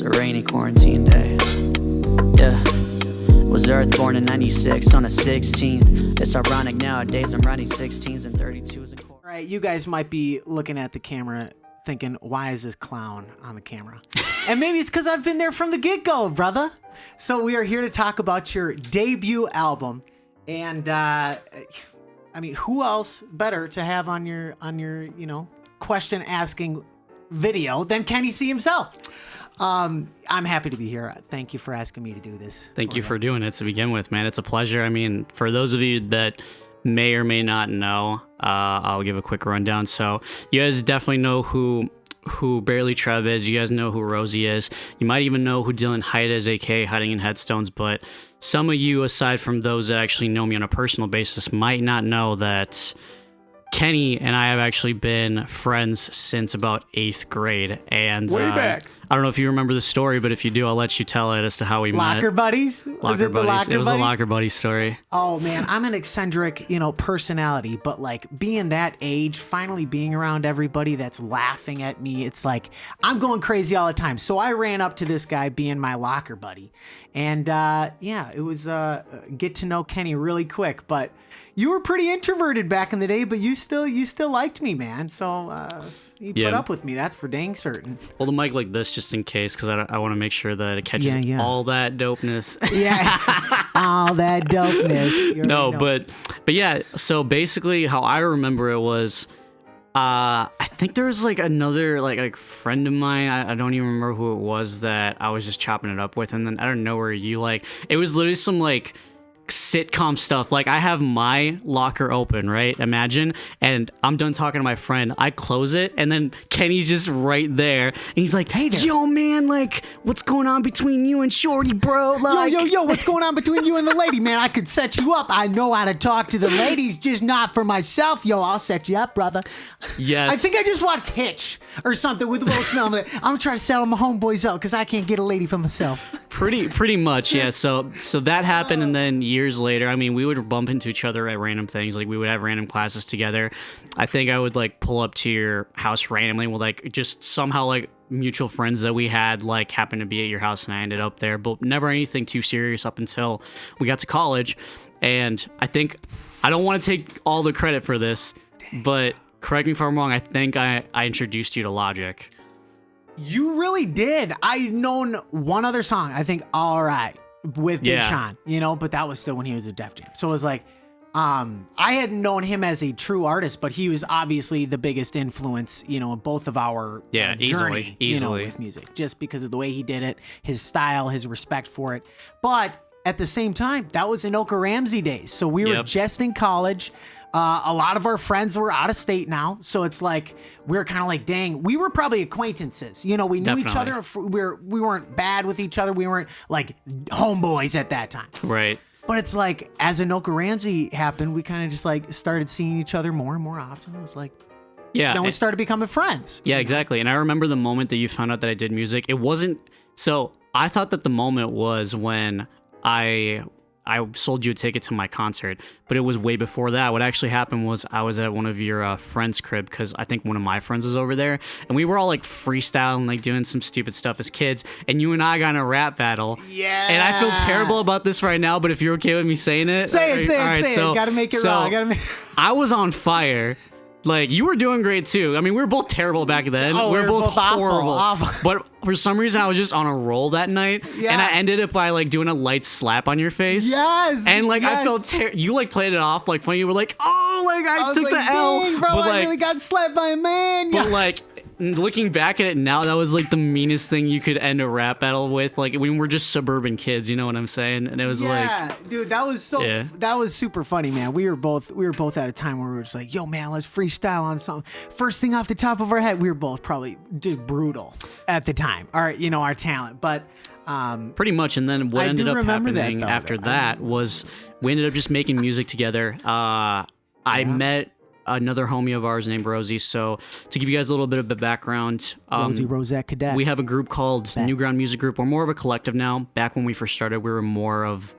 a rainy quarantine day. Yeah. Was Earth born in 96 on the 16th? It's ironic nowadays I'm writing 16s and 32s and All right, you guys might be looking at the camera thinking, why is this clown on the camera? And maybe it's because I've been there from the get-go, brother. So we are here to talk about your debut album. And, I mean, who else better to have on your question-asking video than Kenny C himself? I'm happy to be here. Thank you for asking me to do this. Thank you for doing it to begin with, man. It's a pleasure. I mean, for those of you that may or may not know, I'll give a quick rundown. So you guys definitely know who Barely Trev is. You guys know who Rosie is. You might even know who Dylan Height is, aka Hiding in Headstones. But some of you, aside from those that actually know me on a personal basis, might not know that Kenny and I have actually been friends since about 8th grade. And way back. I don't know if you remember the story, but if you do, I'll let you tell it as to how we met. Locker buddies? Was it the locker buddies? It was a locker buddy story. Oh man, I'm an eccentric, personality, but like being that age, finally being around everybody that's laughing at me, it's like I'm going crazy all the time. So I ran up to this guy being my locker buddy. And it was get to know Kenny really quick, but you were pretty introverted back in the day, but you still liked me, man. So you put up with me. That's for dang certain. Hold the mic like this just in case, because I want to make sure that it catches all that dopeness. Yeah, all that dopeness. No, but yeah. So basically, how I remember it was, I think there was like another like friend of mine. I don't even remember who it was that I was just chopping it up with, and then I don't know where you it was literally some like sitcom stuff. Like I have my locker open, right? Imagine, and I'm done talking to my friend. I close it, and then Kenny's just right there, and he's like, "Hey there, yo, man! Like, what's going on between you and Shorty, bro? Like, yo, what's going on between you and the lady, man? I could set you up. I know how to talk to the ladies, just not for myself. Yo, I'll set you up, brother." Yes. I think I just watched Hitch or something with Will Smith. I'm trying to settle my homeboys out because I can't get a lady for myself. Pretty much, yeah. So that happened, and then years later, I mean, we would bump into each other at random things. Like we would have random classes together. I think I would like pull up to your house randomly with like just somehow like mutual friends that we had like happened to be at your house, and I ended up there, but never anything too serious up until we got to college. And I think I don't want to take all the credit for this, but correct me if I'm wrong. I think I introduced you to Logic. You really did. I'd known one other song, I think, All Right, with Big Sean, but that was still when he was a Def Jam. So it was like, I hadn't known him as a true artist, but he was obviously the biggest influence, in both of our journey, easily. With music, just because of the way he did it, his style, his respect for it. But at the same time, that was Anoka Ramsey days. So we were just in college. A lot of our friends were out of state now, so it's like we're kind of like, dang, we were probably acquaintances. We knew each other. We weren't bad with each other. We weren't like homeboys at that time. Right. But it's like as Anoka Ramsey happened, we kind of just like started seeing each other more and more often. It was like, then we started becoming friends. Yeah, exactly. And I remember the moment that you found out that I did music. It wasn't so. I thought that the moment was when I sold you a ticket to my concert, but it was way before that. What actually happened was I was at one of your friends' crib because I think one of my friends was over there, and we were all like freestyling, like doing some stupid stuff as kids, and you and I got in a rap battle. Yeah. And I feel terrible about this right now, but if you're okay with me saying it. Say it. Gotta make it raw. I was on fire. Like, you were doing great, too. I mean, we were both terrible back then. Oh, we were both horrible. Awful. But for some reason, I was just on a roll that night. Yeah. And I ended up by, like, doing a light slap on your face. Yes. And, like, I felt you, like, played it off, like, funny. You were like, oh, like, I took like, the L. Dang, bro, but, I really got slapped by a man. But, like, looking back at it now, that was, like, the meanest thing you could end a rap battle with. Like, when we're just suburban kids, you know what I'm saying? And it was dude, that was that was super funny, man. We were both at a time where we were just like, yo, man, let's freestyle on something. First thing off the top of our head, we were both probably just brutal at the time. Our talent, but pretty much. And then what ended up happening after that was we ended up just making music together. I met another homie of ours named Rosie. So to give you guys a little bit of the background, Rosie Rosette Cadet. We have a group called New Ground Music Group. We're more of a collective now. Back when we first started, we were more of,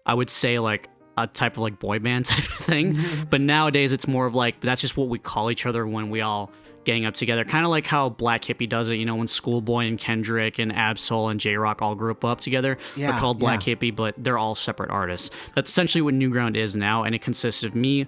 I would say, like a type of like boy band type of thing. But nowadays it's more of like, that's just what we call each other when we all gang up together, kind of like how Black Hippie does it, you know, when Schoolboy and Kendrick and Absol and J-Rock all grew up together. Yeah, they're called Black yeah. Hippie, but they're all separate artists. That's essentially what Newground is now, and it consists of me,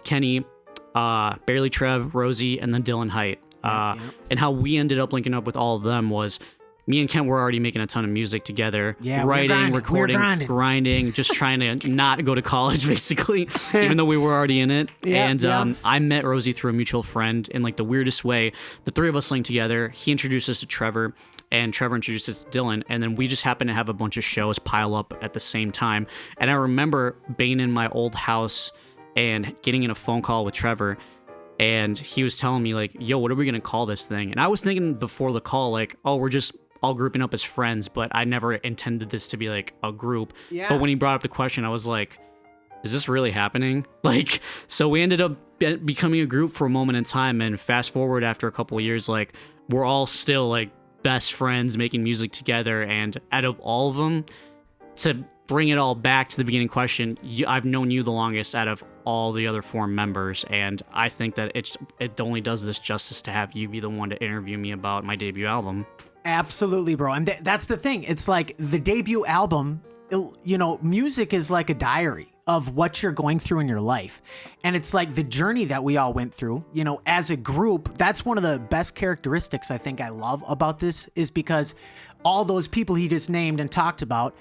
Kenny, Barely Trev, Rosie, and then Dylan Height. And how we ended up linking up with all of them was me and Ken were already making a ton of music together, writing, recording, grinding, just trying to not go to college, basically, even though we were already in it. I met Rosie through a mutual friend in like the weirdest way. The three of us linked together. He introduced us to Trevor, and Trevor introduced us to Dylan, and then we just happened to have a bunch of shows pile up at the same time. And I remember being in my old house and getting in a phone call with Trevor, and he was telling me like, yo, what are we going to call this thing? And I was thinking before the call, like, oh, we're just all grouping up as friends, but I never intended this to be like a group. Yeah. But when he brought up the question, I was like, is this really happening? Like, so we ended up becoming a group for a moment in time, and fast forward after a couple of years, like, we're all still like best friends making music together. And out of all of them, to bring it all back to the beginning question, I've known you the longest out of all the other 4 members, and I think that it only does this justice to have you be the one to interview me about my debut album. Absolutely, bro. And that's the thing. It's like the debut album, you know, music is like a diary of what you're going through in your life. And it's like the journey that we all went through, you know, as a group. That's one of the best characteristics I think I love about this, is because all those people he just named and talked about,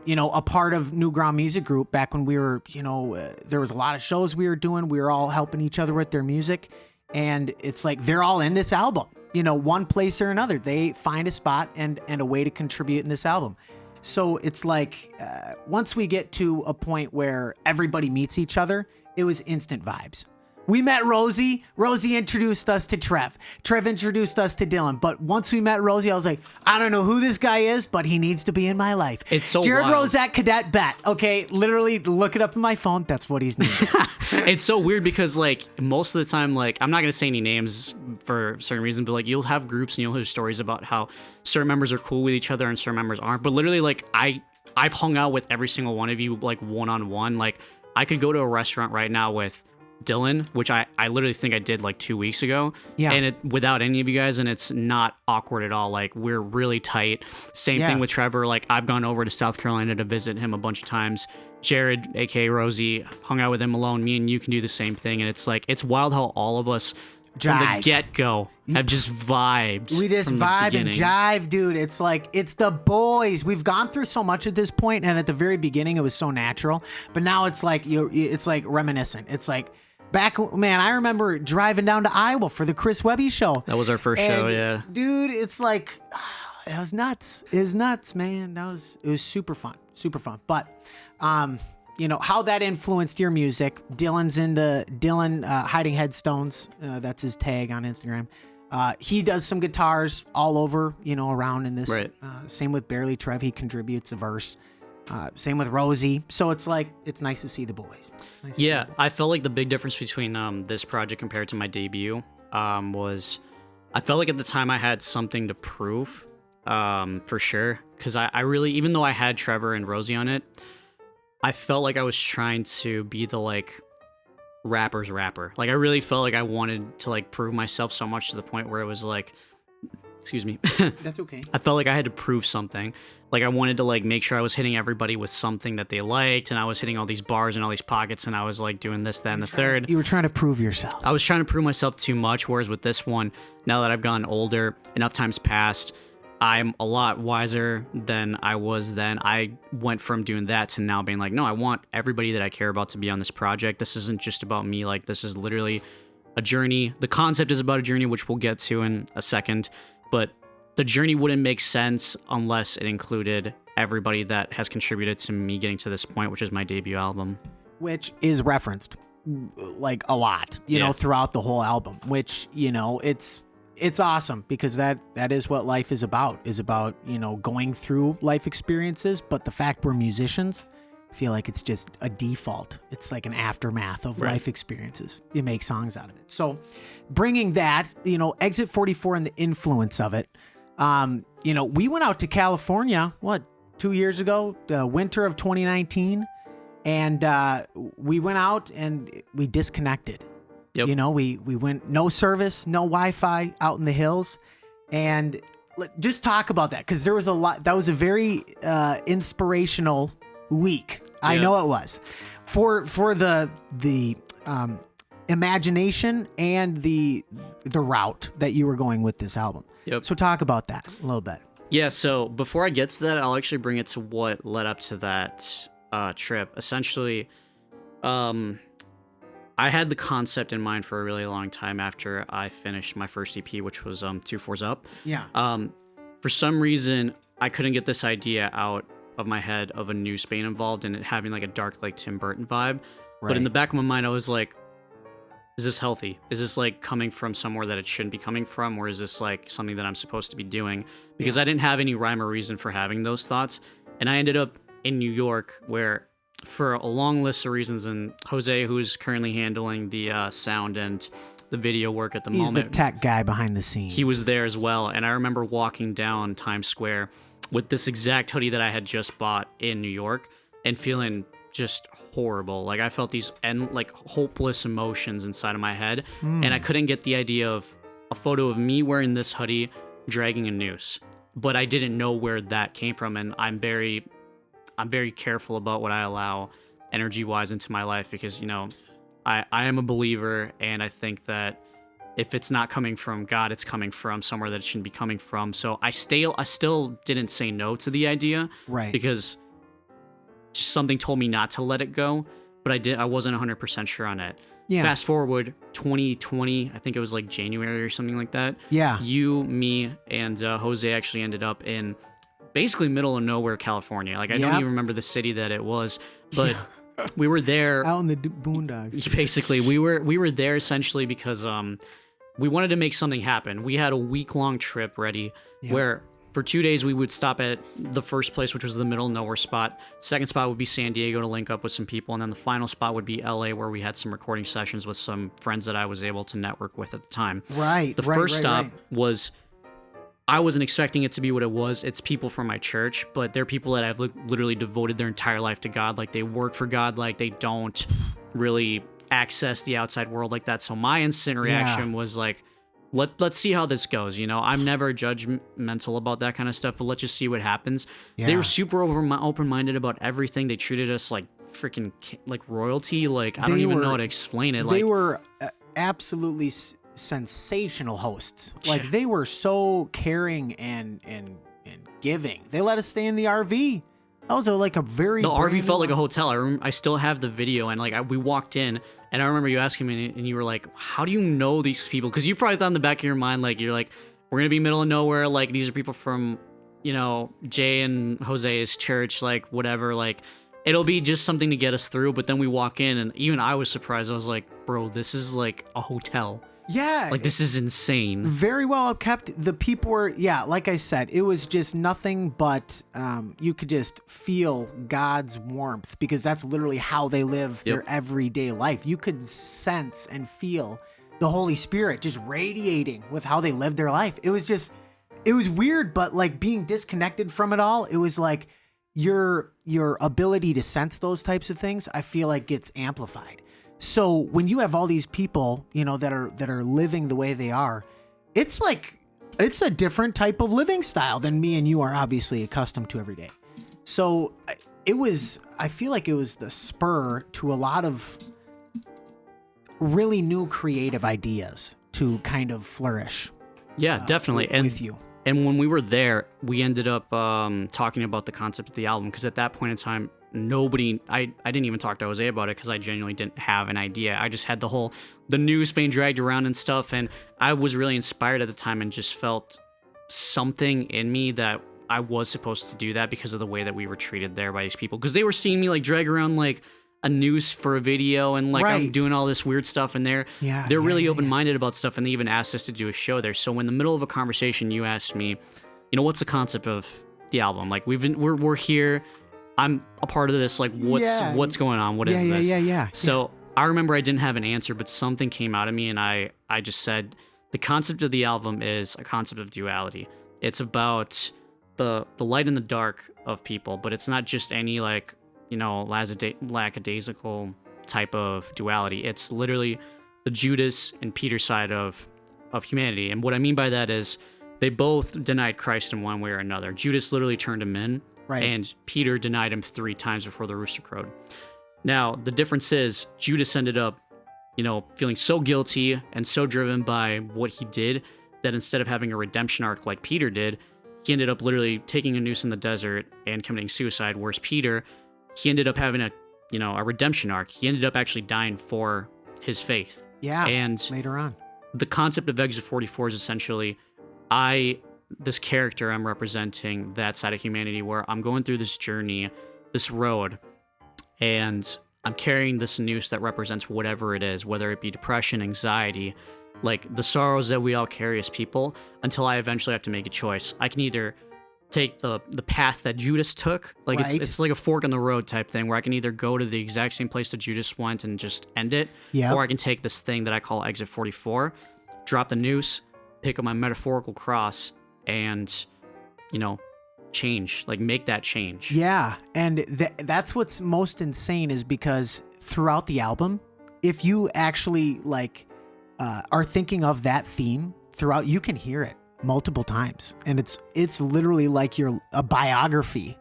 you know, a part of Newground Music Group back when we were, you know, there was a lot of shows we were doing. We were all helping each other with their music. And it's like they're all in this album, you know, one place or another. They find a spot and a way to contribute in this album. So it's like once we get to a point where everybody meets each other, it was instant vibes. We met Rosie. Rosie introduced us to Trev. Trev introduced us to Dylan. But once we met Rosie, I was like, I don't know who this guy is, but he needs to be in my life. It's so Jared wild. Rosette Cadet Bet. Okay, literally look it up in my phone. That's what he's named. It's so weird because like most of the time, like, I'm not going to say any names for certain reasons, but like you'll have groups and you'll hear stories about how certain members are cool with each other and certain members aren't. But literally, like, I've hung out with every single one of you, like, one-on-one. Like, I could go to a restaurant right now with Dylan, which I literally think I did like 2 weeks ago, and without any of you guys, and it's not awkward at all. Like, we're really tight. Same thing with Trevor. Like, I've gone over to South Carolina to visit him a bunch of times. Jared, aka Rosie, hung out with him alone. Me and you can do the same thing, and it's like, it's wild how all of us from the get-go have just vibed. We just vibe and jive, dude. It's like, it's the boys. We've gone through so much at this point, and at the very beginning it was so natural, but now it's like it's like reminiscent. It's like back, man, I remember driving down to Iowa for the Chris Webby show. That was our first show, yeah. Dude, it's like, it was nuts. It was nuts, man. It was super fun. But, you know, how that influenced your music. Dylan's into Hiding Headstones. That's his tag on Instagram. He does some guitars all over, you know, around in this. Right. Same with Barely Trev. He contributes a verse. Same with Rosie. So it's like, it's nice to see the boys. Nice yeah, I felt like the big difference between this project compared to my debut was I felt like at the time I had something to prove, for sure. Because I really, even though I had Trevor and Rosie on it, I felt like I was trying to be the, like, rapper's rapper. Like, I really felt like I wanted to, like, prove myself so much to the point where it was like, excuse me. That's okay. I felt like I had to prove something. Like, I wanted to, like, make sure I was hitting everybody with something that they liked, and I was hitting all these bars and all these pockets, and I was, like, doing this, that, and the third. You were trying to prove yourself. I was trying to prove myself too much, whereas with this one, now that I've gotten older, enough time's passed, I'm a lot wiser than I was then. I went from doing that to now being like, no, I want everybody that I care about to be on this project. This isn't just about me. Like, this is literally a journey. The concept is about a journey, which we'll get to in a second, but the journey wouldn't make sense unless it included everybody that has contributed to me getting to this point, which is my debut album. Which is referenced, like, a lot, you know, throughout the whole album, which, you know, it's awesome because that is what life is about, you know, going through life experiences. But the fact we're musicians, I feel like it's just a default. It's like an aftermath of life experiences. You make songs out of it. So bringing that, you know, Exit 44 and the influence of it, you know, we went out to California, 2 years ago, the winter of 2019. And we went out and we disconnected. Yep. You know, we went no service, no Wi-Fi out in the hills, and just talk about that, because there was a lot. That was a very inspirational week. I know it was for the imagination and the route that you were going with this album. Yep. So talk about that a little bit. Yeah, so before I get to that, I'll actually bring it to what led up to that trip. Essentially, I had the concept in mind for a really long time after I finished my first EP, which was 2 Fours Up. Yeah. For some reason, I couldn't get this idea out of my head of a new Spain involved and it having like a dark, like Tim Burton vibe. Right. But in the back of my mind, I was like, is this healthy? Is this like coming from somewhere that it shouldn't be coming from? Or is this like something that I'm supposed to be doing? Because I didn't have any rhyme or reason for having those thoughts. And I ended up in New York where, for a long list of reasons, and Jose, who's currently handling the sound and the video work at the moment. He's the tech guy behind the scenes. He was there as well. And I remember walking down Times Square with this exact hoodie that I had just bought in New York and feeling just horrible. Like I felt these like hopeless emotions inside of my head, and I couldn't get the idea of a photo of me wearing this hoodie dragging a noose. But I didn't know where that came from, and I'm very careful about what I allow energy-wise into my life because, you know, I am a believer, and I think that if it's not coming from God, it's coming from somewhere that it shouldn't be coming from. So I still didn't say no to the idea, right? Because just something told me not to let it go, but I wasn't 100% sure on it. Yeah. Fast forward 2020, I think it was like January or something like that. Yeah. You, me, and Jose actually ended up in basically middle of nowhere, California. Like I don't even remember the city that it was, but we were there out in the boondocks. Basically, we were there essentially because we wanted to make something happen. We had a week-long trip ready where for 2 days we would stop at the first place, which was the middle of nowhere spot. Second spot would be San Diego to link up with some people, and then the final spot would be LA, where we had some recording sessions with some friends that I was able to network with at the time. Right. The first stop was, I wasn't expecting it to be what it was. It's people from my church, but they're people that have literally devoted their entire life to God. Like they work for God, like they don't really access the outside world like that. So my instant reaction was like, let's see how this goes. You know, I'm never judgmental about that kind of stuff, but let's just see what happens. Yeah. They were super open-minded about everything. They treated us like freaking like royalty. Like I don't even know how to explain it. They were absolutely sensational hosts. Like they were so caring and giving. They let us stay in the RV. That was like a very... The RV felt like a hotel. I still have the video, and like we walked in, and I remember you asking me, and you were like, how do you know these people? Because you probably thought in the back of your mind, like, you're like, we're going to be middle of nowhere. Like, these are people from, you know, Jay and Jose's church, like, whatever. Like, it'll be just something to get us through. But then we walk in, and even I was surprised. I was like, bro, this is like a hotel. Yeah. Like, this is insane. Very well kept. The people were, like I said, it was just nothing but you could just feel God's warmth, because that's literally how they live their everyday life. You could sense and feel the Holy Spirit just radiating with how they lived their life. It was weird, but like being disconnected from it all, it was like your ability to sense those types of things, I feel like gets amplified. So when you have all these people, you know, that are living the way they are, it's like, it's a different type of living style than me and you are obviously accustomed to every day. So I feel like it was the spur to a lot of really new creative ideas to kind of flourish. Yeah, definitely. With you. And when we were there, we ended up talking about the concept of the album, because at that point in time, I didn't even talk to Jose about it because I genuinely didn't have an idea. I just had the news being dragged around and stuff, and I was really inspired at the time and just felt something in me that I was supposed to do that because of the way that we were treated there by these people. Because they were seeing me like drag around like a noose for a video, and like I'm doing all this weird stuff, and they're really open-minded about stuff, and they even asked us to do a show there. So in the middle of a conversation, you asked me, you know, what's the concept of the album? Like we're here. I'm a part of this. Like, what's going on? What is this? Yeah. So I remember I didn't have an answer, but something came out of me, and I just said, the concept of the album is a concept of duality. It's about the light and the dark of people, but it's not just any like, you know, lackadaisical type of duality. It's literally the Judas and Peter side of humanity. And what I mean by that is they both denied Christ in one way or another. Judas literally turned him in, Right. and Peter denied him 3 times before the rooster crowed. Now, the difference is Judas ended up, feeling so guilty and so driven by what he did that instead of having a redemption arc like Peter did, he ended up literally taking a noose in the desert and committing suicide. Whereas Peter, he ended up having a redemption arc. He ended up actually dying for his faith. Yeah. And later on, the concept of Exit 44 is essentially this character I'm representing that side of humanity where I'm going through this journey, this road, and I'm carrying this noose that represents whatever it is, whether it be depression, anxiety, like the sorrows that we all carry as people, until I eventually have to make a choice. I can either take the path that Judas took, like Right. it's like a fork in the road type thing, where I can either go to the exact same place that Judas went and just end it, Yep. or I can take this thing that I call Exit 44, drop the noose, pick up my metaphorical cross, and change, like make that change. Yeah, and that's what's most insane is because throughout the album, if you actually are thinking of that theme throughout, you can hear it multiple times, and it's literally like a biography.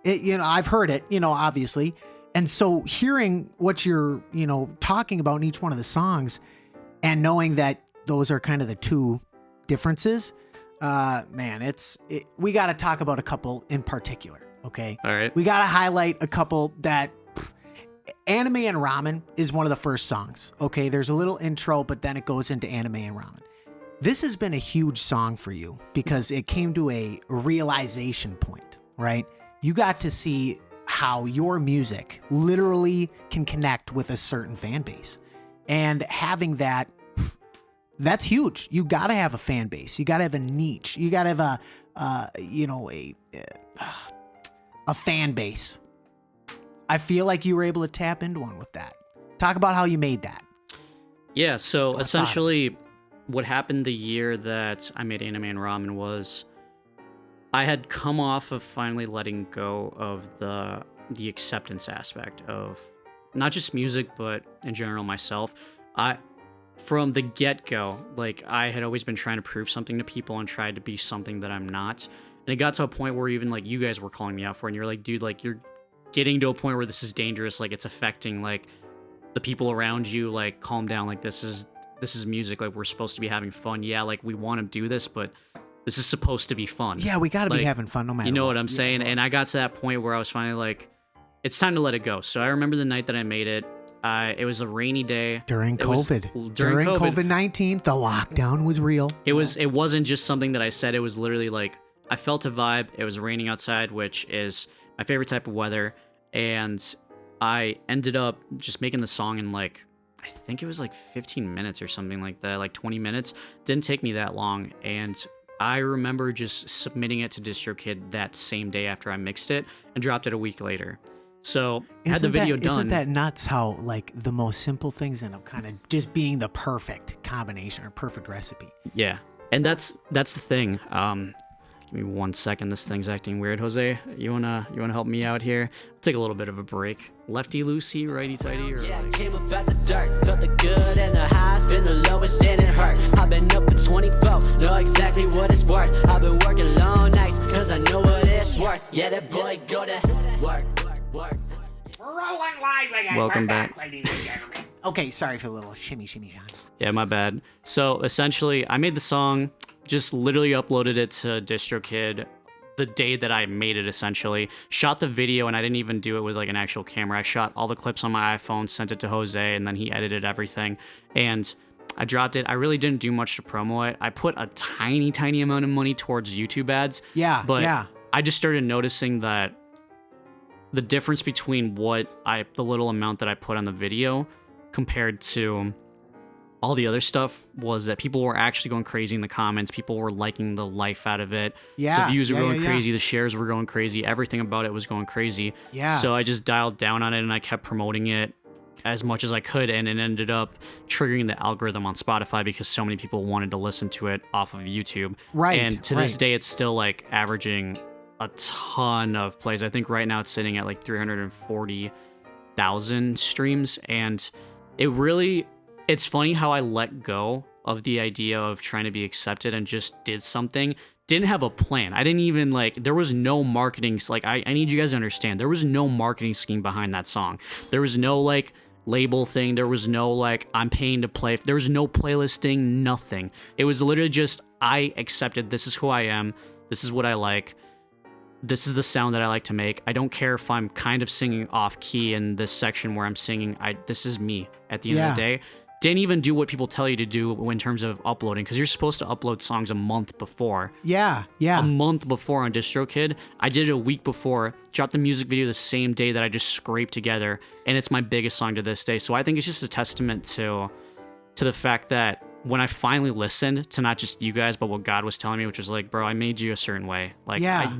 I've heard it, obviously, and so hearing what you're talking about in each one of the songs, and knowing that those are kind of the two differences. Man, we got to talk about a couple in particular, okay? All right. We got to highlight a couple that Anime and Ramen is one of the first songs, okay? There's a little intro, but then it goes into Anime and Ramen. This has been a huge song for you because it came to a realization point, right? You got to see how your music literally can connect with a certain fan base. And having that's huge. You got to have a fan base. You got to have a niche. You got to have a fan base. I feel like you were able to tap into one with that. Talk about how you made that. Yeah, so essentially what happened the year that I made Anime and Ramen was I had come off of finally letting go of the acceptance aspect of not just music, but in general myself. From the get-go, I had always been trying to prove something to people and tried to be something that I'm not. And it got to a point where even you guys were calling me out for it, and you're like, dude, you're getting to a point where this is dangerous, it's affecting the people around you, calm down, this is music, we're supposed to be having fun. Yeah, we want to do this, but this is supposed to be fun. Yeah, we got to be having fun no matter You know what. what I'm saying? And I got to that point where I was finally it's time to let it go. So I remember the night that I made it. It was a rainy day. During COVID. During COVID-19, the lockdown was real. It wasn't just something that I said. It was literally I felt a vibe. It was raining outside, which is my favorite type of weather. And I ended up just making the song in I think it was 15 minutes or something like that, 20 minutes. Didn't take me that long. And I remember just submitting it to DistroKid that same day after I mixed it and dropped it a week later. So I had the video done. Isn't that nuts how the most simple things end up kind of just being the perfect combination or perfect recipe? Yeah. And that's the thing. Give me 1 second. This thing's acting weird. Jose, you wanna help me out here? Take a little bit of a break. Lefty loosey, righty tighty, or yeah, came up at the dirt, felt the good and the highs, been the lowest and it hurt. I've been up at 24, know exactly what it's worth. I've been working long nights, cause I know what it's worth. Yeah, that boy go to work. Rolling live again. Welcome back. ladies and gentlemen. Okay, sorry for the little shimmy shots. Yeah, my bad. So essentially, I made the song, just literally uploaded it to DistroKid the day that I made it, essentially. Shot the video, and I didn't even do it with an actual camera. I shot all the clips on my iPhone, sent it to Jose, and then he edited everything. And I dropped it. I really didn't do much to promo it. I put a tiny amount of money towards YouTube ads. Yeah, but yeah. I just started noticing that the difference between the little amount that I put on the video compared to all the other stuff was that people were actually going crazy in the comments. People were liking the life out of it. Yeah. The views were going yeah. crazy. The shares were going crazy. Everything about it was going crazy. Yeah. So I just dialed down on it and I kept promoting it as much as I could. And it ended up triggering the algorithm on Spotify because so many people wanted to listen to it off of YouTube. Right. And to this day, it's still averaging a ton of plays. I think right now it's sitting at 340,000 streams. And it really It's funny how I let go of the idea of trying to be accepted and just did something. Didn't have a plan. I didn't even there was no marketing. Like, I need you guys to understand, there was no marketing scheme behind that song. There was no label thing. There was no I'm paying to play. There was no playlisting, nothing. It was literally just, I accepted this is who I am. This is what I like. This is the sound that I like to make. I don't care if I'm kind of singing off key in this section where I'm singing. This is me at the end of the day. Didn't even do what people tell you to do in terms of uploading, because you're supposed to upload songs a month before. Yeah. A month before on DistroKid. I did it a week before, dropped the music video the same day that I just scraped together, and it's my biggest song to this day. So I think it's just a testament to the fact that when I finally listened to not just you guys, but what God was telling me, which was bro, I made you a certain way.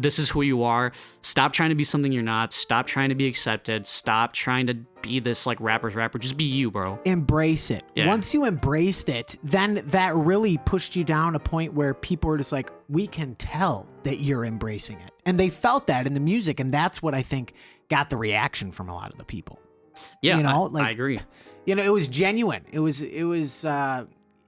This is who you are. Stop trying to be something you're not. Stop trying to be accepted. Stop trying to be this rapper's rapper. Just be you, bro. Embrace it. Yeah. Once you embraced it, then that really pushed you down a point where people were just we can tell that you're embracing it. And they felt that in the music. And that's what I think got the reaction from a lot of the people. Yeah, I agree. It was genuine.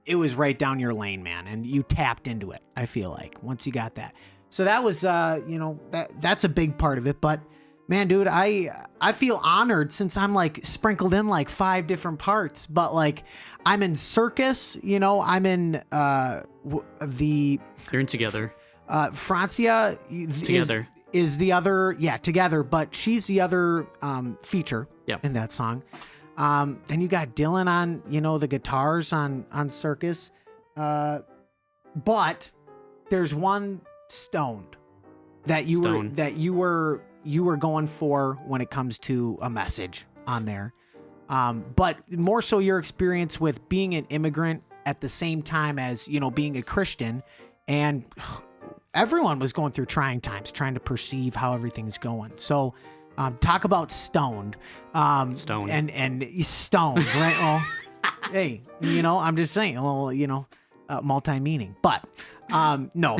It was right down your lane, man, and you tapped into it. I feel like once you got that. So that was, that's a big part of it. But man, dude, I feel honored since I'm sprinkled in 5 different parts. But I'm in Circus, I'm in the. You're in Together. Francia Together is the other, Together. But she's the other feature in that song. Then you got Dylan on, the guitars on Circus. But there's one Stoned that you were going for when it comes to a message on there. But more so your experience with being an immigrant at the same time as, being a Christian, and everyone was going through trying times, trying to perceive how everything's going. So, talk about stoned. Stoned. And stoned, right? Well, hey, I'm just saying, multi-meaning. But no,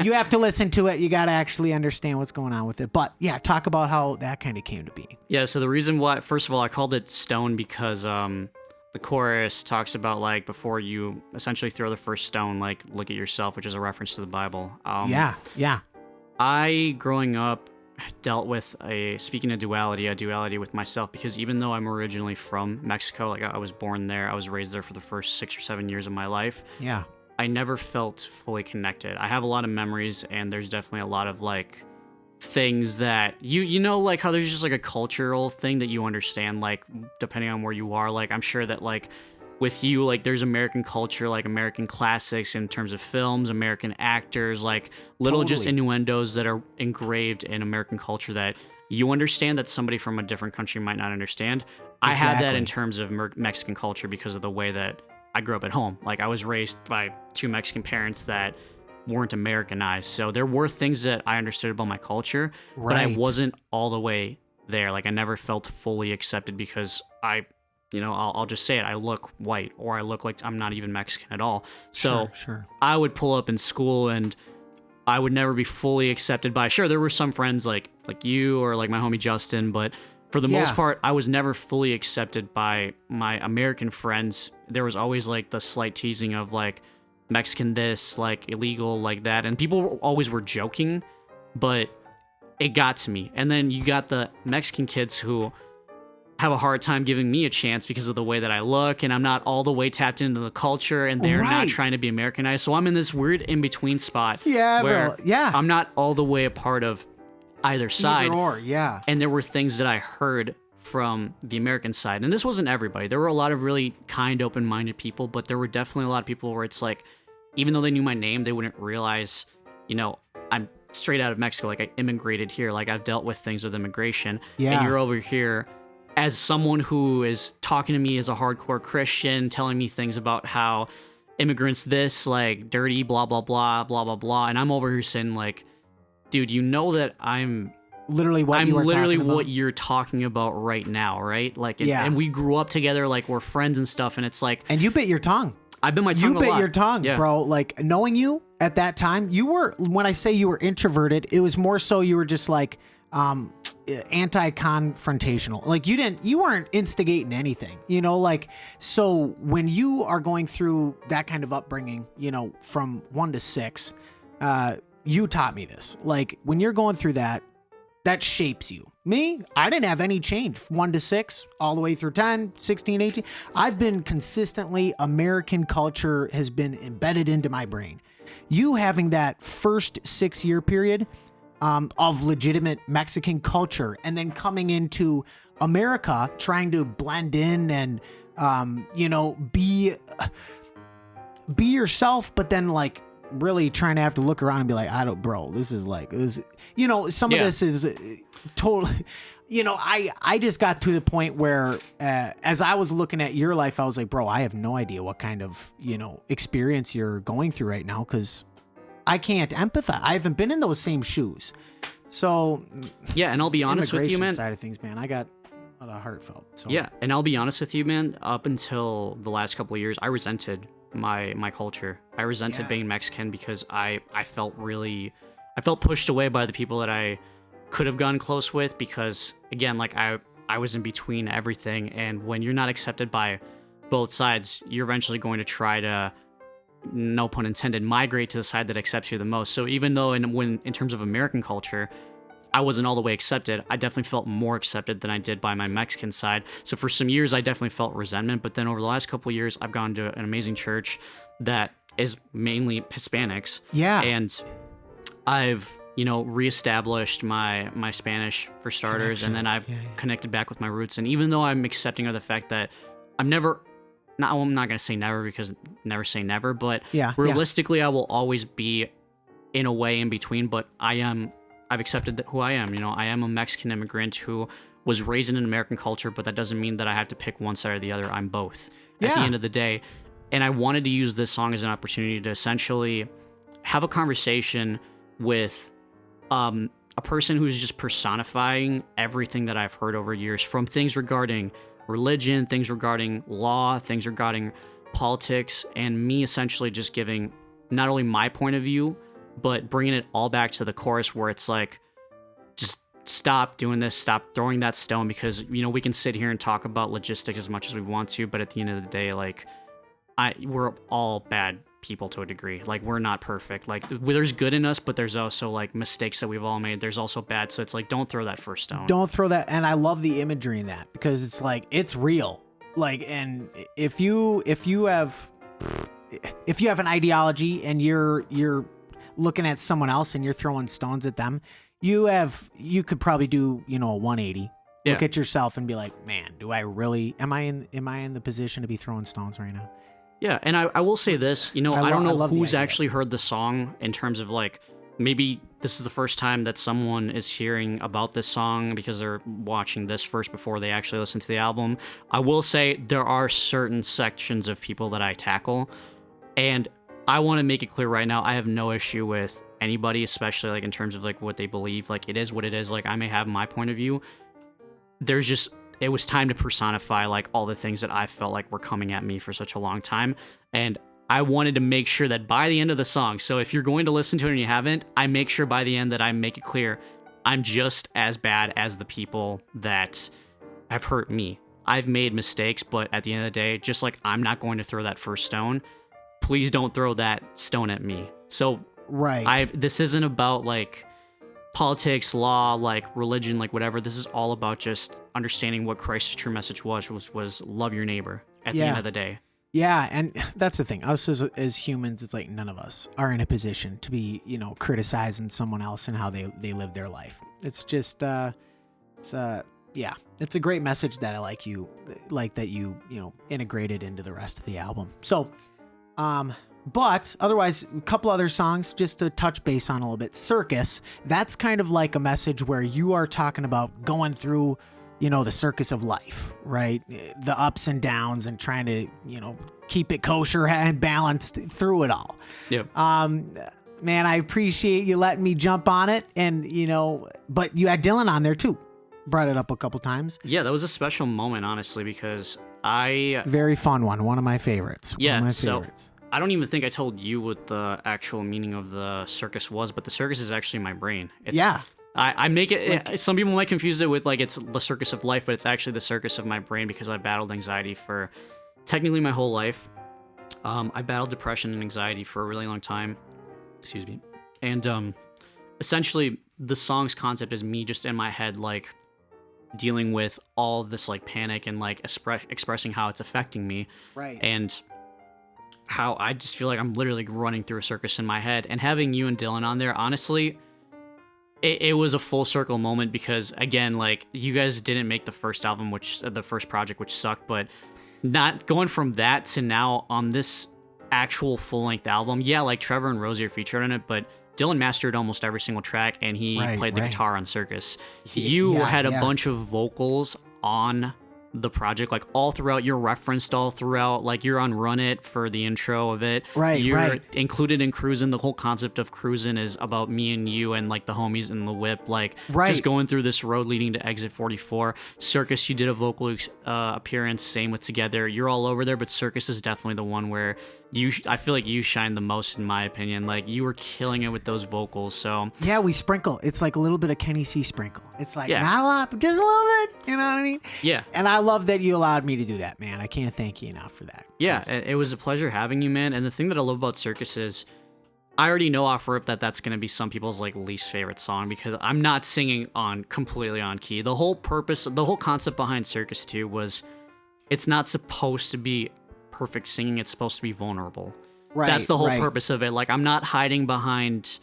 you have to listen to it. You got to actually understand what's going on with it. But yeah, talk about how that kind of came to be. Yeah, so the reason why, first of all, I called it Stone because the chorus talks about before you essentially throw the first stone, look at yourself, which is a reference to the Bible. Yeah. I, growing up, dealt with a duality with myself, because even though I'm originally from Mexico, I was born there, I was raised there for the first 6 or 7 years of my life. Yeah. I never felt fully connected. I have a lot of memories, and there's definitely a lot of things that how there's just a cultural thing that you understand, depending on where you are. I'm sure that with you, there's American culture, American classics in terms of films, American actors, little just innuendos that are engraved in American culture that you understand that somebody from a different country might not understand. Exactly. I had that in terms of Mexican culture because of the way that I grew up at home. I was raised by 2 Mexican parents that weren't Americanized. So there were things that I understood about my culture, but I wasn't all the way there. I never felt fully accepted because I'll just say it, I look white, or I look like I'm not even Mexican at all. So sure. I would pull up in school and I would never be fully accepted by, there were some friends like you or my homie Justin, but for the most part, I was never fully accepted by my American friends. There was always the slight teasing of Mexican this, illegal, that. And people always were joking, but it got to me. And then you got the Mexican kids who have a hard time giving me a chance because of the way that I look, and I'm not all the way tapped into the culture, and they're not trying to be Americanized. So I'm in this weird in-between spot where I'm not all the way a part of either side. Either or, yeah. And there were things that I heard from the American side, and this wasn't everybody. There were a lot of really kind, open-minded people, but there were definitely a lot of people where it's even though they knew my name, they wouldn't realize, I'm straight out of Mexico. I immigrated here. I've dealt with things with immigration, and you're over here as someone who is talking to me as a hardcore Christian, telling me things about how immigrants this, dirty, blah, blah, blah, blah, blah, blah. And I'm over here saying, dude, that I'm literally what you're talking about right now, right? And we grew up together, we're friends and stuff. And it's and you bit your tongue. I bit my tongue a lot. You bit your tongue, bro. Knowing you at that time, when I say you were introverted, it was more so you were just anti-confrontational. Like you weren't instigating anything, like, so when you are going through that kind of upbringing, from 1 to 6, you taught me this. Like when you're going through that shapes you. Me, I didn't have any change 1 to 6 all the way through 10, 16, 18. I've been consistently, American culture has been embedded into my brain. You having that first 6-year period of legitimate Mexican culture and then coming into America, trying to blend in and, be yourself, but then like really trying to have to look around and be like, this is like, some of this is totally, I just got to the point where, as I was looking at your life, I was like, bro, I have no idea what kind of, experience you're going through right now. 'Cause I can't empathize. I haven't been in those same shoes. So yeah. And I'll be honest with you, man, side of things, man, I got a lot of heartfelt. So yeah. And I'll be honest with you, man, up until the last couple of years, I resented my culture. I resented being Mexican because I felt pushed away by the people that I could have gotten close with, because again, like I was in between everything, and when you're not accepted by both sides, you're eventually going to try to, no pun intended, migrate to the side that accepts you the most. So even though in terms of American culture, I wasn't all the way accepted, I definitely felt more accepted than I did by my Mexican side. So for some years, I definitely felt resentment. But then over the last couple of years, I've gone to an amazing church that is mainly Hispanics. Yeah. And I've, reestablished my Spanish for starters. Connection. And then I've connected back with my roots. And even though I'm accepting of the fact that I'm not going to say never, because never say never, but realistically, I will always be in a way in between, but I've accepted who I am. I am a Mexican immigrant who was raised in an American culture, but that doesn't mean that I have to pick one side or the other. I'm both at the end of the day. And I wanted to use this song as an opportunity to essentially have a conversation with a person who's just personifying everything that I've heard over years, from things regarding religion, things regarding law, things regarding politics, and me essentially just giving not only my point of view, but bringing it all back to the chorus, where it's like, just stop doing this, stop throwing that stone, because, we can sit here and talk about logistics as much as we want to, but at the end of the day, like, we're all bad people to a degree. Like, we're not perfect. Like, there's good in us, but there's also like mistakes that we've all made. There's also bad. So it's like, don't throw that first stone. Don't throw that. And I love the imagery in that, because it's like, it's real. Like, and if you have an ideology and you're looking at someone else and you're throwing stones at them, you could probably do, a 180. Look at yourself and be like, man, do I really, am I in the position to be throwing stones right now? Yeah. And I will say this, I don't know who's idea. actually heard the song, in terms of like, maybe this is the first time that someone is hearing about this song because they're watching this first before they actually listen to the album. I will say there are certain sections of people that I tackle, and I want to make it clear right now, I have no issue with anybody, especially like in terms of like what they believe. Like, it is what it is. Like, I may have my point of view. It was time to personify like all the things that I felt like were coming at me for such a long time. And I wanted to make sure that by the end of the song, so if you're going to listen to it and you haven't, I make sure by the end that I make it clear I'm just as bad as the people that have hurt me. I've made mistakes, but at the end of the day, just like I'm not going to throw that first stone, please don't throw that stone at me. So this isn't about like politics, law, like religion, like whatever. This is all about just understanding what Christ's true message was love your neighbor at the end of the day. Yeah, and that's the thing. Us as humans, it's like none of us are in a position to be, criticizing someone else and how they live their life. It's just, it's a great message that I like that you integrated into the rest of the album. So, but otherwise, a couple other songs just to touch base on a little bit. Circus, that's kind of like a message where you are talking about going through, the circus of life, right? The ups and downs, and trying to, keep it kosher and balanced through it all. Yep. Man, I appreciate you letting me jump on it. And, but you had Dylan on there too. Brought it up a couple times. Yeah, that was a special moment, honestly, because very fun one. One of my favorites. Yeah, one of my so favorites. I don't even think I told you what the actual meaning of the circus was, but the circus is actually my brain. I make it. Some people might confuse it with like it's the circus of life, but it's actually the circus of my brain because I battled anxiety for technically my whole life. I battled depression and anxiety for a really long time. Excuse me. And essentially, the song's concept is me just in my head, like dealing with all of this like panic and like expressing how it's affecting me. Right. And how I just feel like I'm literally running through a circus in my head. And having you and Dylan on there, honestly, it was a full circle moment because again, like you guys didn't make the first album, the first project, which sucked, but not going from that to now on this actual full length album. Yeah, like Trevor and Rosie are featured on it, but Dylan mastered almost every single track and he played the guitar on Circus. You had a bunch of vocals on the project, like all throughout. You're referenced all throughout, like you're on Run It for the intro of it. You're included in Cruisin'. The whole concept of Cruisin' is about me and you and like the homies in the whip, like just going through this road leading to exit 44. Circus, you did a vocal appearance, same with Together. You're all over there, but Circus is definitely the one where I feel like you shine the most in my opinion. Like you were killing it with those vocals. So yeah, we sprinkle. It's like a little bit of Kenny C sprinkle. It's like not a lot, but just a little bit. You know what I mean? Yeah. And I love that you allowed me to do that, man. I can't thank you enough for that. Yeah, it was a pleasure having you, man. And the thing that I love about Circus is I already know off rip that that's going to be some people's like least favorite song because I'm not singing completely on key. The whole concept behind Circus 2 was it's not supposed to be perfect singing. It's supposed to be vulnerable. That's the whole purpose of it. Like I'm not hiding behind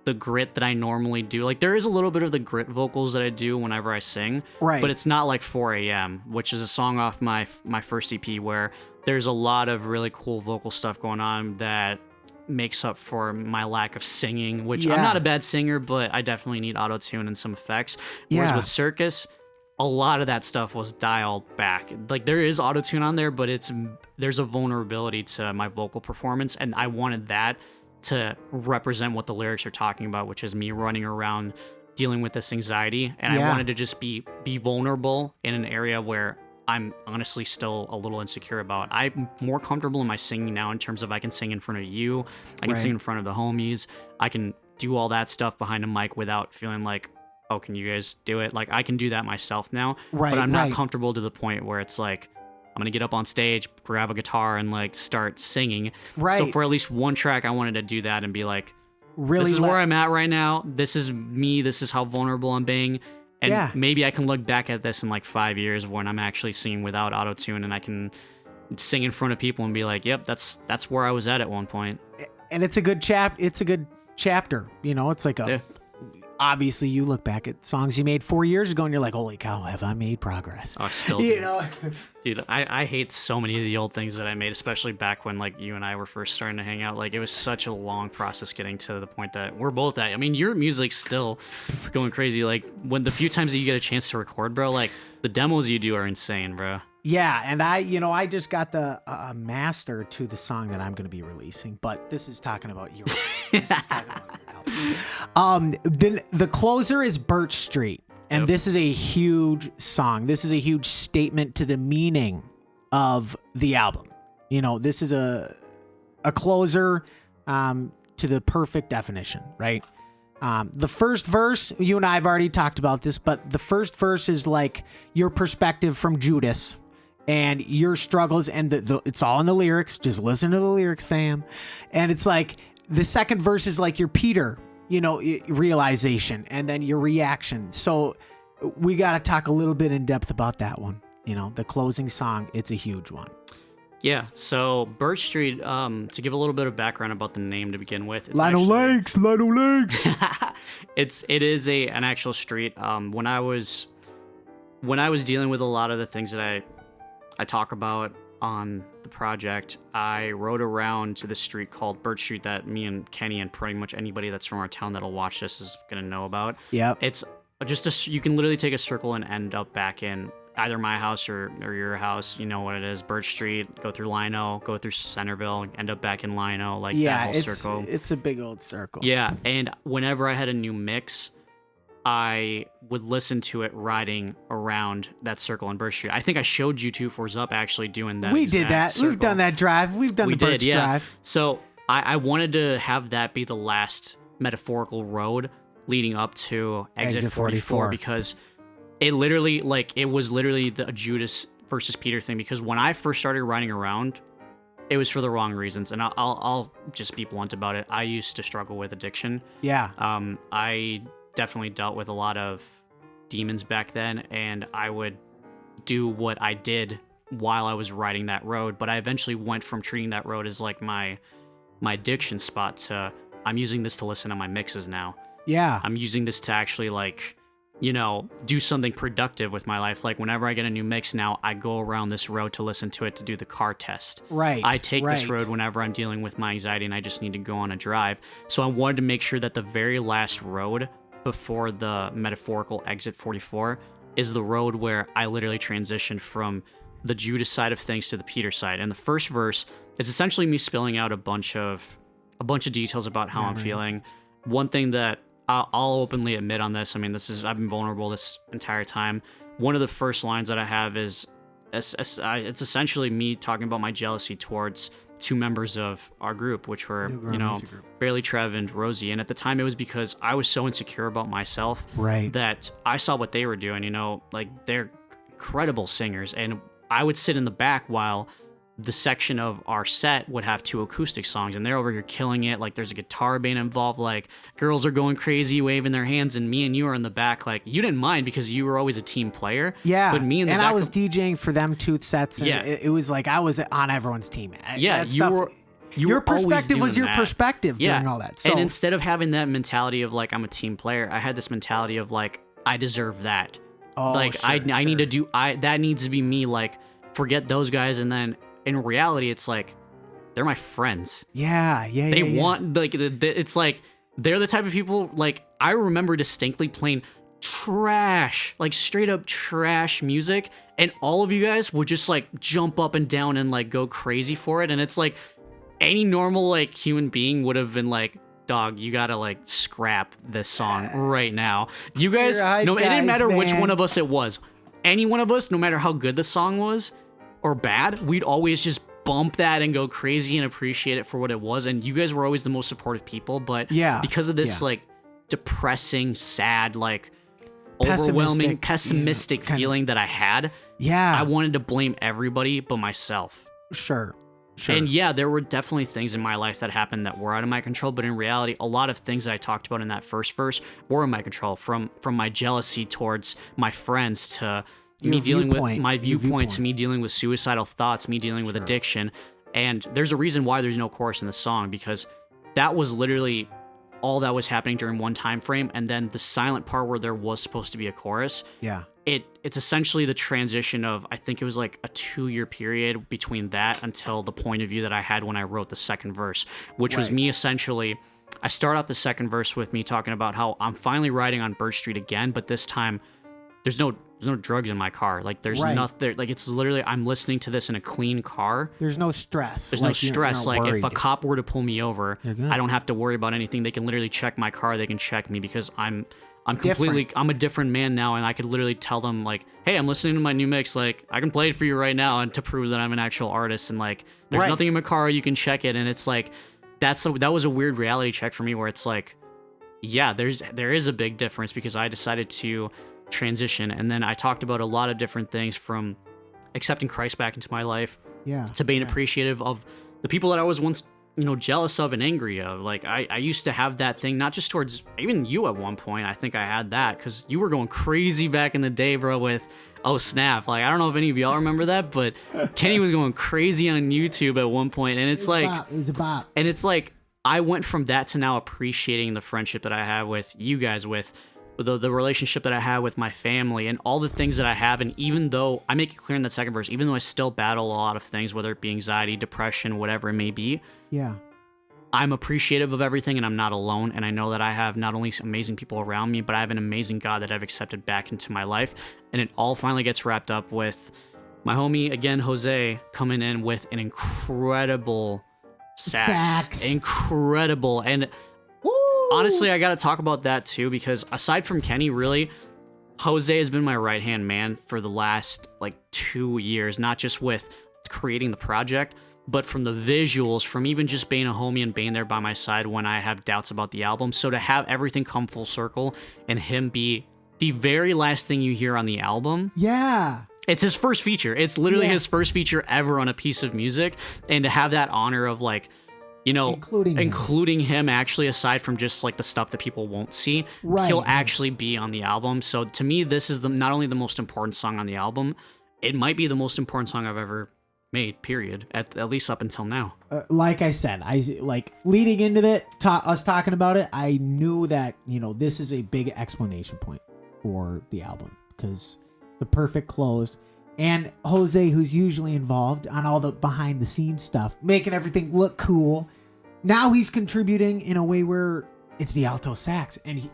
the grit that I normally do. Like there is a little bit of the grit vocals that I do whenever I sing, but it's not like 4 a.m., which is a song off my first EP where there's a lot of really cool vocal stuff going on that makes up for my lack of singing, which I'm not a bad singer, but I definitely need auto-tune and some effects. Whereas with Circus, a lot of that stuff was dialed back. Like there is auto-tune on there, but there's a vulnerability to my vocal performance, and I wanted that to represent what the lyrics are talking about, which is me running around dealing with this anxiety. And I wanted to just be vulnerable in an area where I'm honestly still a little insecure about. I'm more comfortable in my singing now in terms of I can sing in front of you, I can sing in front of the homies, I can do all that stuff behind a mic without feeling like, oh, can you guys do it? Like I can do that myself now, but I'm not comfortable to the point where it's like, I'm going to get up on stage, grab a guitar, and like start singing. So for at least one track, I wanted to do that and be like, this is where I'm at right now. This is me. This is how vulnerable I'm being. And maybe I can look back at this in like 5 years when I'm actually singing without auto-tune and I can sing in front of people and be like, yep, that's where I was at one point. And it's a good chapter. You know, it's like obviously you look back at songs you made 4 years ago and you're like, holy cow, have I made progress? Oh, still you know? Dude, I hate so many of the old things that I made, especially back when like you and I were first starting to hang out. Like it was such a long process getting to the point that we're both at. I mean, your music's still going crazy. Like when the few times that you get a chance to record, bro, like the demos you do are insane, bro. Yeah, and I just got the master to the song that I'm going to be releasing, but this is talking about your album. Then the closer is Birch Street, and this is a huge song. This is a huge statement to the meaning of the album. You know, this is a closer to the perfect definition, right? The first verse, you and I have already talked about this, but the first verse is like your perspective from Judas and your struggles, and it's all in the lyrics. Just listen to the lyrics, fam. And it's like the second verse is like your Peter, you know, realization, and then your reaction. So we got to talk a little bit in depth about that one. You know, the closing song, it's a huge one. Yeah, so Birch Street, to give a little bit of background about the name to begin with. Lino Lakes. It is an actual street. When I was dealing with a lot of the things that I talk about on the project, I rode around to this street called Birch Street that me and Kenny and pretty much anybody that's from our town that'll watch this is gonna know about. Yeah, it's just you can literally take a circle and end up back in either my house or your house. You know what it is, Birch Street. Go through Lino, go through Centerville, end up back in Lino. Like that whole circle. It's a big old circle. Yeah, and whenever I had a new mix, I would listen to it riding around that circle in Birch Street. I think I showed you 2-4s Up actually doing that. We did that. Circle. We've done that drive. We've done the Birch drive. So I wanted to have that be the last metaphorical road leading up to Exit 44 44. because it literally, like, it was literally the Judas versus Peter thing. Because when I first started riding around, it was for the wrong reasons, and I'll just be blunt about it. I used to struggle with addiction. Yeah. I definitely dealt with a lot of demons back then, and I would do what I did while I was riding that road. But I eventually went from treating that road as like my addiction spot to I'm using this to listen to my mixes now. Yeah. I'm using this to actually, like, you know, do something productive with my life. Like, whenever I get a new mix now, I go around this road to listen to it to do the car test. Right. I take this right. road whenever I'm dealing with my anxiety and I just need to go on a drive. So I wanted to make sure that the very last road before the metaphorical Exit 44 is the road where I literally transitioned from the Judas side of things to the Peter side. And the first verse, it's essentially me spilling out a bunch of details about how I'm feeling. One thing that I'll openly admit on this, I mean, I've been vulnerable this entire time. One of the first lines that I have is, it's essentially me talking about my jealousy towards two members of our group, which were, you know, Bailey, Trev, and Rosie. And at the time, it was because I was so insecure about myself that I saw what they were doing, you know, like, they're incredible singers. And I would sit in the back while the section of our set would have two acoustic songs, and they're over here killing it. Like, there's a guitar band involved, like, girls are going crazy, waving their hands, and me and you are in the back. Like, you didn't mind because you were always a team player. Yeah. But me in the and back, I was DJing for them two sets, and Yeah. it was like I was on everyone's team. Yeah, That you stuff, were. your perspective was your that. perspective during all that. So And instead of having that mentality of, like, I'm a team player, I had this mentality of, like, I deserve that. sure, I need to do, that needs to be me. Like, forget those guys. And then in reality, it's like, they're my friends. They want, like, it's like, they're the type of people, like, I remember distinctly playing trash, like, straight up trash music, and all of you guys would just, like, jump up and down and, like, go crazy for it. And it's like, any normal, like, human being would have been like, dog, you gotta, like, scrap this song right now. You guys, it didn't matter which one of us it was. Any one of us, no matter how good the song was or bad, we'd always just bump that and go crazy and appreciate it for what it was. And you guys were always the most supportive people. But because of this, like, depressing, sad, like, overwhelming, pessimistic feeling that I had, I wanted to blame everybody but myself. Sure. And yeah, there were definitely things in my life that happened that were out of my control, but in reality, a lot of things that I talked about in that first verse were in my control, from my jealousy towards my friends to me dealing with my viewpoint, to me dealing with suicidal thoughts, me dealing with addiction. And there's a reason why there's no chorus in the song, because that was literally all that was happening during one time frame. And then the silent part where there was supposed to be a chorus. Yeah. It's essentially the transition of, I think it was like a 2-year period between that until the point of view that I had when I wrote the second verse, which was me essentially, I start off the second verse with me talking about how I'm finally riding on Birch Street again, but this time there's no drugs in my car. Like, there's nothing, like, it's literally, I'm listening to this in a clean car. There's no stress. There's no stress. Like, if a cop were to pull me over, I don't have to worry about anything. They can literally check my car. They can check me because I'm a different man now, and I could literally tell them, like, hey, I'm listening to my new mix, like, I can play it for you right now, and to prove that I'm an actual artist, and, like, there's nothing in my car, you can check it. And it's like, that was a weird reality check for me, where it's like, yeah, there is a big difference, because I decided to transition. And then I talked about a lot of different things, from accepting Christ back into my life to being appreciative of the people that I was once, you know, jealous of and angry of. Like, I used to have that thing, not just towards even you at one point. I think I had that because you were going crazy back in the day, bro, with Oh Snap. Like, I don't know if any of y'all remember that, but Kenny was going crazy on YouTube at one point, and it's like, it was a bop. And it's like, I went from that to now appreciating the friendship that I have with you guys, with the relationship that I have with my family, and all the things that I have. And even though I make it clear in that second verse, even though I still battle a lot of things, whether it be anxiety, depression, whatever it may be, I'm appreciative of everything, and I'm not alone. And I know that I have not only amazing people around me, but I have an amazing God that I've accepted back into my life. And it all finally gets wrapped up with my homie, again, Jose, coming in with an incredible sax. Incredible. And honestly, I got to talk about that too, because aside from Kenny, really, Jose has been my right-hand man for the last, like, 2 years, not just with creating the project, but from the visuals, from even just being a homie and being there by my side when I have doubts about the album. So to have everything come full circle and him be the very last thing you hear on the album. Yeah. It's his first feature. It's literally his first feature ever on a piece of music. And to have that honor of like, you know, including him actually, aside from just like the stuff that people won't see, he'll actually be on the album. So to me, this is not only the most important song on the album, it might be the most important song I've ever made, period, at least up until now. Like I said, like leading into us talking about it, I knew that, you know, this is a big explanation point for the album because the perfect close. And Jose, who's usually involved on all the behind the scenes stuff, making everything look cool, now he's contributing in a way where it's the alto sax, and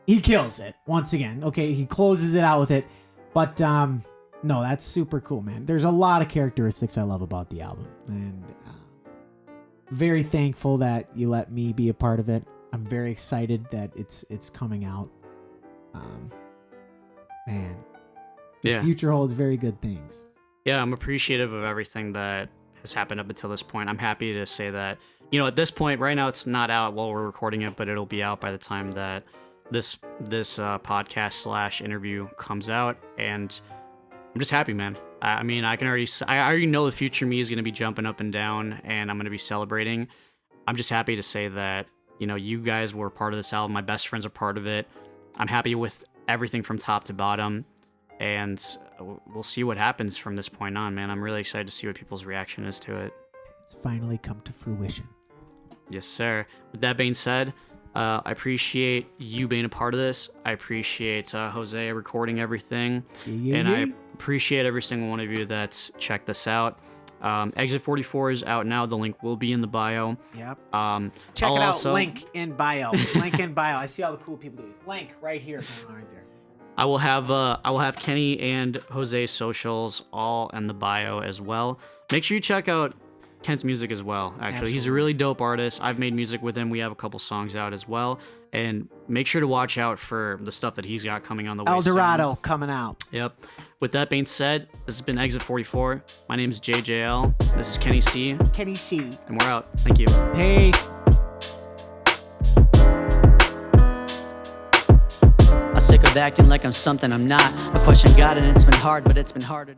he kills it once again. Okay, he closes it out with it, but no, that's super cool, man. There's a lot of characteristics I love about the album, and very thankful that you let me be a part of it. I'm very excited that it's coming out. Man, the future holds very good things. Yeah, I'm appreciative of everything that has happened up until this point. I'm happy to say that, you know, at this point, right now it's not out while we're recording it, but it'll be out by the time that this podcast / interview comes out, and I'm just happy, man. I mean, I already know the future me is going to be jumping up and down, and I'm going to be celebrating. I'm just happy to say that, you know, you guys were part of this album. My best friends are part of it. I'm happy with everything from top to bottom, and we'll see what happens from this point on, man. I'm really excited to see what people's reaction is to it. It's finally come to fruition. Yes, sir. With that being said, I appreciate you being a part of this. I appreciate Jose recording everything. And I appreciate every single one of you that's checked this out. Exit 44 is out now. The link will be in the bio. Yep. Check it out. Link in bio. Link in bio. I see all the cool people do this. Link right here. Right there. I will have Kenny and Jose's socials all in the bio as well. Make sure you check out Kent's music as well. Actually, Absolutely. He's a really dope artist. I've made music with him. We have a couple songs out as well. And make sure to watch out for the stuff that he's got coming on the way. El Dorado coming out. Yep. With that being said, this has been Exit 44. My name is JJL. This is Kenny C. Kenny C. And we're out. Thank you. Peace. I'm sick of acting like I'm something I'm not. I question God and it's been hard, but it's been harder to